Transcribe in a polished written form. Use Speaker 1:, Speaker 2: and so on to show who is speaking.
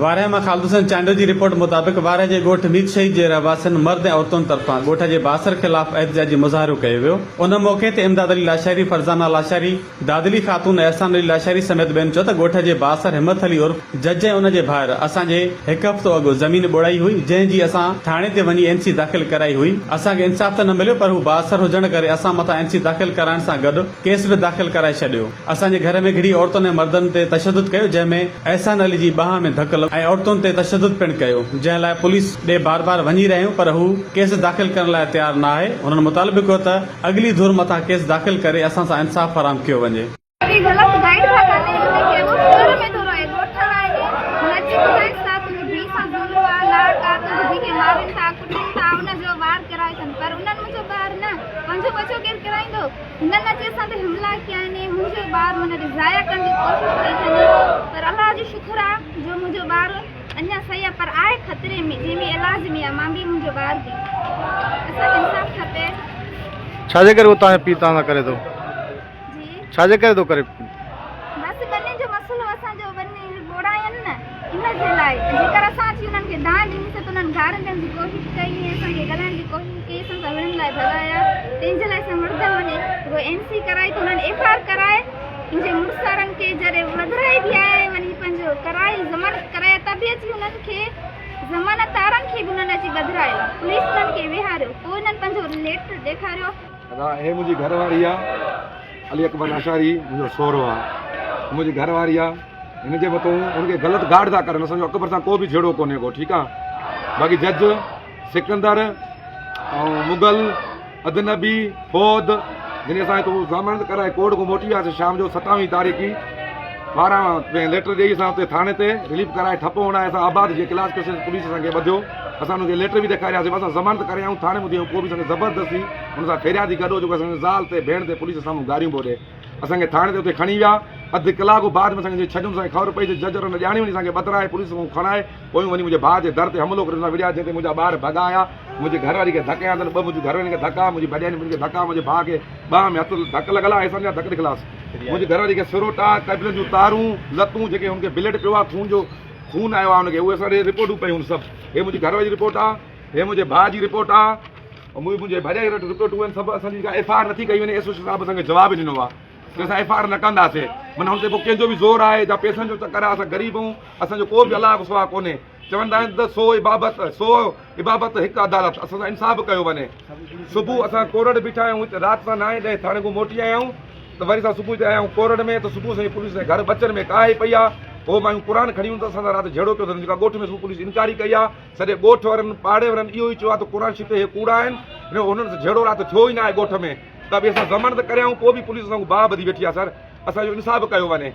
Speaker 1: वारह मां खालदुसन चांडो जी रिपोर्ट मुताबिक़ वारह जे ॻोठ मीत शहीद जे रहवासियुनि मर्द ऐं औरतुनि तरफ़ां ॻोठ जे बासर ख़िलाफ़ एहतजाजी मुज़ाहिरो कयो वियो। उन मौक़े ते इमदाद अली लाशारी, फरज़ाना लाशारी, दादली ख़ातून ऐं अहसान अली लाशारी समेत ॿियनि चयो त ॻोठ जे बासर हिम्मत अली उर्फ़ जज ऐं उन जे भाउर असांजे हिकु हफ़्तो अॻु ज़मीन ॿोड़ाई हुई, जंहिंजी असां थाणे ते वञी एनसी दाख़िल कराई हुई। असांखे इंसाफ़ त न मिलियो, पर हू बासर हुजण करे असां मथां एनसी दाख़िल कराइण सां गॾु केस बि दाख़िल कराए छॾियो। असांजे घर में घिड़ी औरतुनि ऐं मर्दनि ते तशदुद कयो, जंहिंमें अहसान अली जी बाह में धक ऐं औरतुनि ते तशदुद पिणु कयो, जंहिं लाइ पुलिस ॾे बार बार वञी रहिया आहियूं, पर हू केस दाख़िल करण लाइ तयारु न आहे। हुननि मुतालबो कयो त अॻिली धुर मथां केस दाख़िल करे असां सां इंसाफ़ फराहम कयो वञे।
Speaker 2: हमला किया ने मुझे बार मन रिजाया करने की कोशिश कई थने, पर अल्लाह जो शुक्र है जो मुझे बार अन्या सही है, पर आए खतरे में जेमें इलाज में है। मां भी मुझे बार दी असा इंसाफ खपे।
Speaker 3: छाजे करे उता पीता ना करे तो
Speaker 2: जी
Speaker 3: छाजे करे तो करे
Speaker 2: बस बने जो मसलो असा जो बने बोड़ायन न इन जे लाए जेकर असा छी उनन के दान दी से तो उनन गारन देन की कोशिश कई है, असा के गलन की कोशिश की, सन सवरन लाए भगाया तेन जे लाए समर्द वने वो एनसी कराई तो उनन एफआर कराए। मुझे मुर्सारन के जरे वधराई भी आए वनी पंजो कराई जमानत कराया, तबे जी उनन के जमानत तारन के भी उनन अची बधरायो, पुलिस उनन के विहारो तो उनन पंजो लेटर देखारियो।
Speaker 4: अदा हे मुझी घरवारी आ अली अकबर लाशारी, मुझो सोरो आ, मुझी घरवारी आ। इन जे मथों उनके गलत गार्ड था करन, असांजो अकबर सां को भी झेड़ो कोन्हे को, ठीक आ। बाक़ी जज सिकंदर ऐं मुगल अदनबी फौद जिन्हें असां तो जमानत कराए कोर्ट को मोटी आसे शाम जो 27 तारीख़ 12 लेटर ॾेई असां उते थाणे ते रिलीफ कराए ठपो होना असां आबाद जे क्लास के पुलिस असांखे ॿधियो, असां उनखे लेटर बि ॾेखारियासीं, असां ज़मानत करे आयूं थाणे मुंहिंजी को बि असांखे ज़बरदस्ती हुन सां फेरियादी गॾो जेको असांजे ज़ाल ते भेण ते पुलिस साम्हूं गारियूं पियो ॾे। असांखे थाणे ते उते खणी विया, अधु कलाक बाद में असांखे छॾियो, असांखे ख़बर पई त जज न ॼाणी वञी असांखे ॿधराए पुलिस खां खणाए पोइ वञी मुंहिंजे भाउ जे दर ते हमलो करे विड़िया, जंहिं ते मुंहिंजा ॿार भॻाया, मुंहिंजी घरवारी खे धके आंदनि, ॿ मुंहिंजी घरवारी खे धका, मुंहिंजी भॼानी मुंहिंजे धका, मुंहिंजे भाउ खे ॿाह में हथु धक लॻल आहे, असांजा धक ॾिखलास, मुंहिंजी घरवारी खे सिरोटा कबिलनि जूं तारूं लतूं जेके हुनखे ब्लड पियो आहे, खून जो खून आयो आहे हुनखे, उहे असांखे रिपोर्टूं पयूं सभु। हे मुंहिंजी घरवारी जी रिपोर्ट आहे, हे मुंहिंजे भाउ जी रिपोर्ट आहे, ऐं मुंहिंजे भॼाई रिपोर्टूं आहिनि सभु। असांजी का एफ आई आर नथी कई वञे, एसओसी साहिब असांखे जवाबु ॾिनो आहे कि असां एफ आई आर न कंदासीं, माना हुन ते पोइ कंहिंजो बि ज़ोर आहे या पैसनि जो चकर आहे, असां ग़रीब आहियूं, असांजो को बि अलाह सुवाह कोन्हे। चवंदा आहिनि त 100 इबाबत हिकु अदालत, असां सां इंसाफ़ कयो वञे। सुबुह असां कोरड़ बीठा आहियूं हिते, राति सां 9 ॾहें थाणे खां मोटी आया आहियूं, त वरी असां सुबुह ते आया आहियूं कोरड़ में, त सुबुह सां पुलिस जे घर बचनि में काए पई आहे, पोइ मायूं क़ुर खणी त असां राति झेड़ो कयो अथनि, जेका ॻोठ में पुलिस इनकारी कई आहे, सॼे ॻोठ वारनि पाड़े वारनि इहो ई चयो आहे त क़ुर शरीफ़ हे कूड़ा आहिनि, हुननि सां झेड़ो राति थियो ई न आहे ॻोठ में, त बि असां ज़मानत करे आहियूं, पोइ बि पुलिस असांखे बाह ॿधी वेठी आहे। सर असांजो इंसाफ़ कयो वञे।